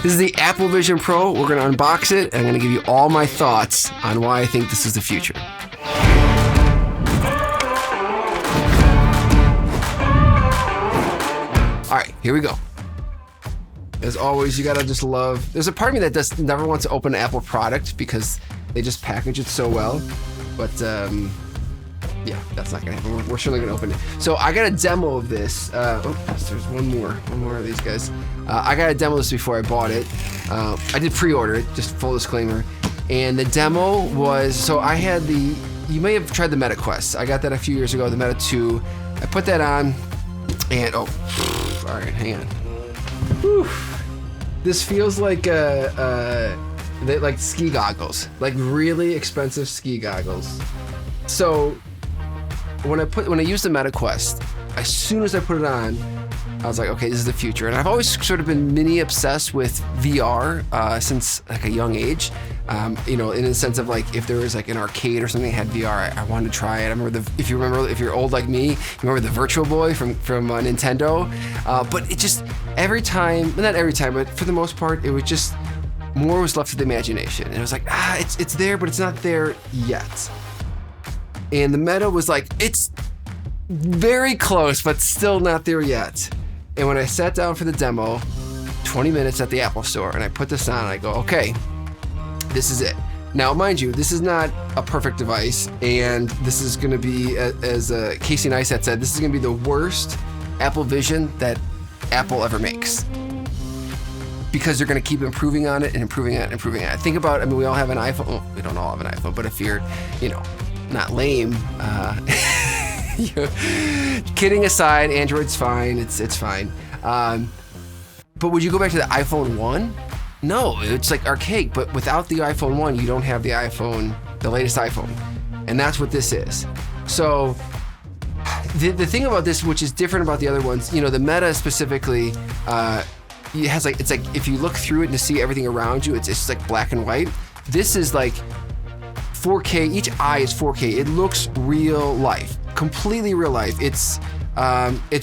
This is the Apple Vision Pro. We're going to unbox it, and I'm going to give you all my thoughts on why I think this is the future. All right, here we go. As always, you gotta just love. There's a part of me that never wants to open an Apple product because they just package it so well. But yeah, that's not gonna happen. We're surely gonna open it. So I got a demo of this. There's one more of these guys. I got a demo of this before I bought it. I did pre-order it, just full disclaimer. And the demo was, so I had you may have tried the Meta Quest. I got that a few years ago, the Meta 2. I put that on, and all right, hang on. Whew. This feels like like ski goggles, like really expensive ski goggles. So when I used the Meta Quest, as soon as I put it on, I was like, okay, this is the future. And I've always sort of been mini obsessed with VR since like a young age. In the sense of like if there was like an arcade or something that had VR, I wanted to try it. I remember if you're old like me, you remember the Virtual Boy from Nintendo. But it just not every time, but for the most part, it was just more was left to the imagination. And it was like, it's there, but it's not there yet. And the Meta was like, it's very close, but still not there yet. And when I sat down for the demo, 20 minutes at the Apple Store, and I put this on, I go, okay, this is it. Now, mind you, this is not a perfect device, and this is going to be, as Casey Neistat said, this is going to be the worst Apple Vision that Apple ever makes. Because they're going to keep improving on it and improving on it and improving on it. Think about, we all have an iPhone. Well, we don't all have an iPhone, but if you're, not lame, kidding aside, Android's fine. It's fine. But would you go back to the iPhone 1? No, it's like archaic. But without the iPhone 1, you don't have the latest iPhone, and that's what this is. So the thing about this, which is different about the other ones, the Meta specifically, it has it's like if you look through it and to see everything around you, it's just like black and white. This is like 4K. Each eye is 4K. It looks real life, completely real life. It's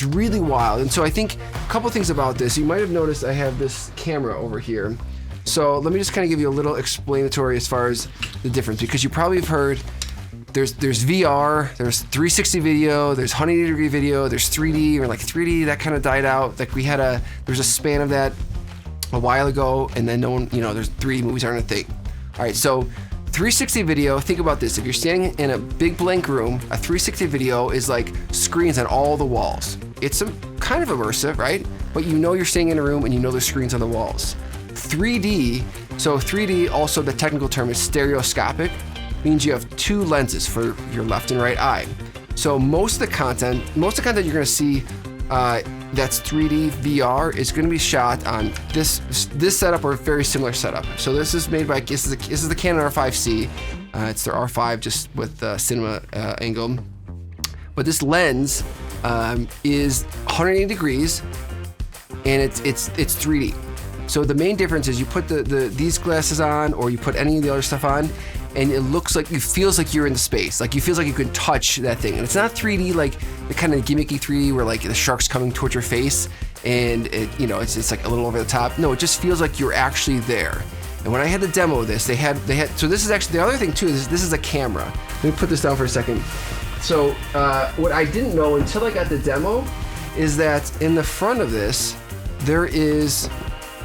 really wild. And so I think a couple things about this. You might have noticed I have this camera over here. So let me just kind of give you a little explanatory as far as the difference, because you probably have heard there's VR, there's 360 video, there's 180-degree video, there's 3D, or like 3D that kind of died out. Like there's a span of that a while ago, and then no one, there's 3D movies aren't a thing. All right, so 360 video, think about this. If you're standing in a big blank room, a 360 video is like screens on all the walls. It's kind of immersive, right? But you're staying in a room and there's screens on the walls. 3D, so 3D, also the technical term is stereoscopic, means you have two lenses for your left and right eye. So most of the content you're gonna see that's 3D VR is going to be shot on this setup or a very similar setup. So this is made by, this is the Canon R5C. It's their R5 just with cinema angle. But this lens is 180 degrees, and it's 3D. So the main difference is you put these glasses on, or you put any of the other stuff on, and it feels like you're in space. Like you feels like you can touch that thing. And it's not 3D like the kind of gimmicky 3D where like the shark's coming towards your face and it's like a little over the top. No, it just feels like you're actually there. And when I had the demo of this, they had so this is actually the other thing too, this is a camera. Let me put this down for a second. So what I didn't know until I got the demo is that in the front of this there is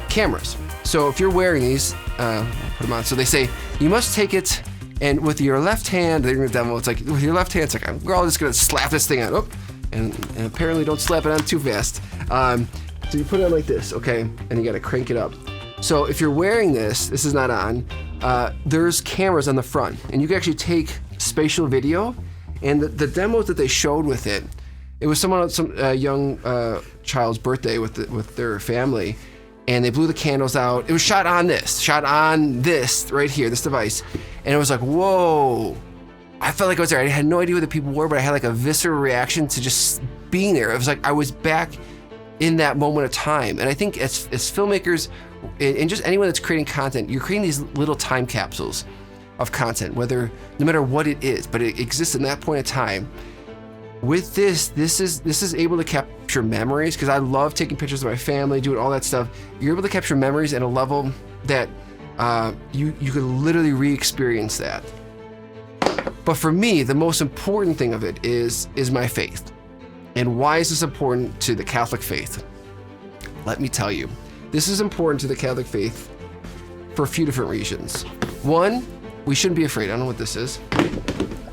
cameras. So if you're wearing these, put them on. So they say you must take it, and with your left hand, they're gonna demo. It's like with your left hand, it's like we're all just gonna slap this thing on. Oh, and apparently don't slap it on too fast. So you put it on like this, okay, and you gotta crank it up. So if you're wearing this is not on. There's cameras on the front, and you can actually take spatial video. And the demos that they showed with it, it was some young child's birthday with their family. And they blew the candles out. It was shot on this right here, this device. And it was like, whoa. I felt like I was there. I had no idea who the people were, but I had like a visceral reaction to just being there. It was like I was back in that moment of time. And I think as filmmakers, and just anyone that's creating content, you're creating these little time capsules of content, no matter what it is, but it exists in that point of time. With this is able to capture memories, because I love taking pictures of my family, doing all that stuff. You're able to capture memories at a level that you could literally re-experience that. But for me, the most important thing of it is my faith. And why is this important to the Catholic faith? Let me tell you. This is important to the Catholic faith for a few different reasons. One, we shouldn't be afraid. I don't know what this is.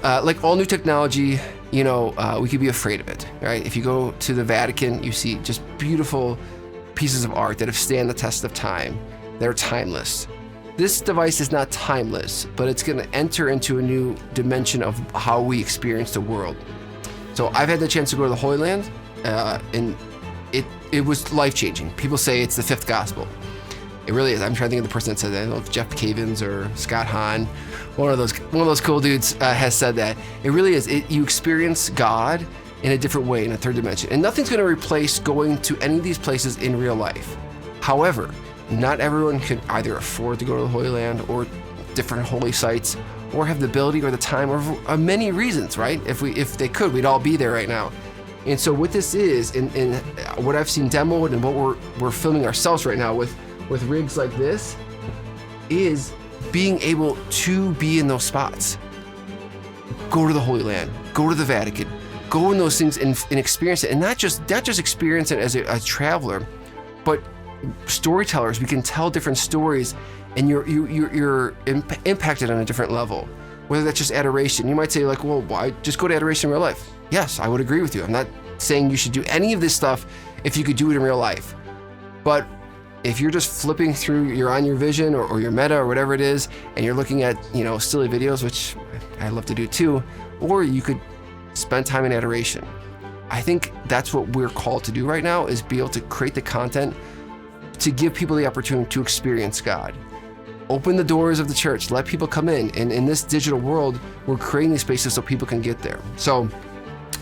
Like all new technology, we could be afraid of it, right? If you go to the Vatican, you see just beautiful pieces of art that have stand the test of time. They're timeless. This device is not timeless, but it's going to enter into a new dimension of how we experience the world. So I've had the chance to go to the Holy Land, and it was life-changing. People say it's the fifth gospel. It really is. I'm trying to think of the person that said that. I don't know if Jeff Cavins or Scott Hahn, one of those cool dudes has said that. It really is. You experience God in a different way, in a third dimension. And nothing's going to replace going to any of these places in real life. However, not everyone can either afford to go to the Holy Land or different holy sites, or have the ability or the time, or many reasons, right? If they could, we'd all be there right now. And so what this is, and what I've seen demoed and what we're filming ourselves right now with rigs like this, is being able to be in those spots. Go to the Holy Land, go to the Vatican, go in those things and experience it, and not just experience it as a traveler, but storytellers. We can tell different stories, and you're impacted on a different level. Whether that's just adoration, you might say like, well, why just go to adoration in real life? Yes, I would agree with you. I'm not saying you should do any of this stuff if you could do it in real life, but if you're just flipping through, you're on your Vision or your Meta or whatever it is, and you're looking at silly videos, which I love to do too, or you could spend time in adoration. I think that's what we're called to do right now, is be able to create the content to give people the opportunity to experience God. Open the doors of the church, let people come in. And in this digital world, we're creating these spaces so people can get there. So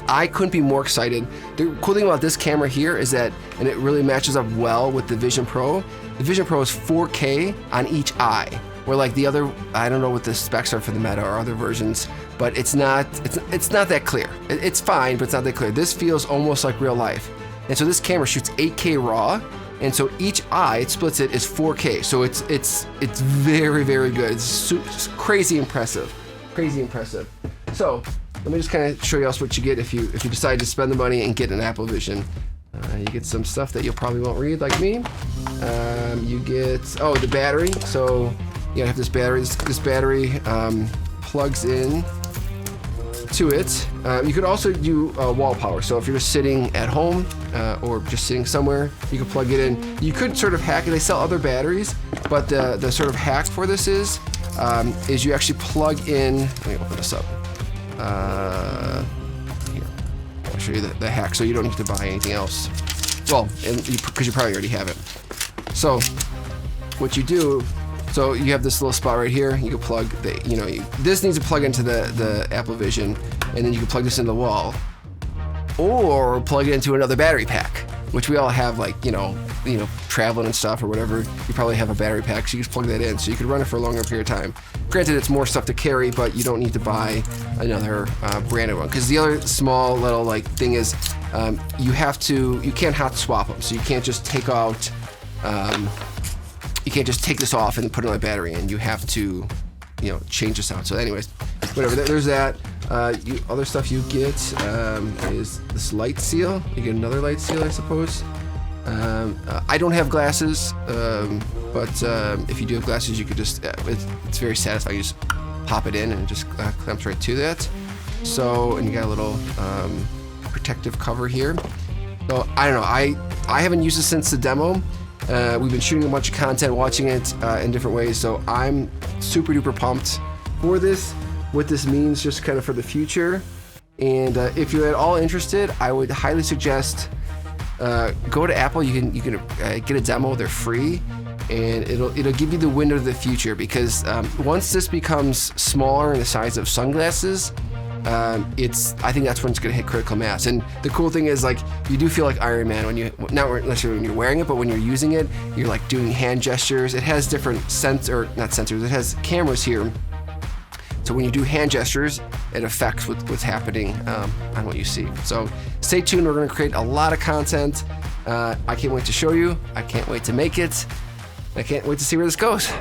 I couldn't be more excited. The cool thing about this camera here is that, and it really matches up well with the Vision Pro, the Vision Pro is 4K on each eye. Where like the other, I don't know what the specs are for the Meta or other versions, but it's not that clear. It's fine, but it's not that clear. This feels almost like real life. And so this camera shoots 8K raw, and so each eye, it splits it, is 4K. So it's very, very good. It's crazy impressive. Crazy impressive. So let me just kind of show you else what you get if you decide to spend the money and get an Apple Vision. You get some stuff that you probably won't read, like me. You get, the battery. So you have this battery. This battery plugs in to it. You could also do wall power. So if you're just sitting at home or just sitting somewhere, you can plug it in. You could sort of hack it. They sell other batteries, but the sort of hack for this is you actually plug in. Let me open this up. Here, I'll show you the hack, so you don't need to buy anything else. Well, because you probably already have it. So what you do. So you have this little spot right here. You can plug this needs to plug into the Apple Vision, and then you can plug this in the wall, or plug it into another battery pack, which we all have, like traveling and stuff or whatever. You probably have a battery pack, so you just plug that in, so you can run it for a longer period of time. Granted, it's more stuff to carry, but you don't need to buy another branded one. Because the other small little thing is you can't hot swap them, so you can't just take out. You can't just take this off and put another battery in. You have to, change this out. So anyways, whatever, there's that. Other stuff you get is this light seal. You get another light seal, I suppose. I don't have glasses, but if you do have glasses, you could just, it's very satisfying. You just pop it in and it just clamps right to that. So, and you got a little protective cover here. So I don't know, I haven't used this since the demo. We've been shooting a bunch of content, watching it in different ways, so I'm super duper pumped for this, what this means just kind of for the future. And if you're at all interested, I would highly suggest go to Apple. You can get a demo. They're free, and it'll give you the window to the future, because once this becomes smaller in the size of sunglasses, I think that's when it's gonna hit critical mass. And the cool thing is, you do feel like Iron Man not necessarily when you're wearing it, but when you're using it, you're doing hand gestures. It has different it has cameras here So when you do hand gestures, it affects what's happening on what you see. So stay tuned. We're going to create a lot of content. I can't wait to show you. I can't wait to make it. I can't wait to see where this goes.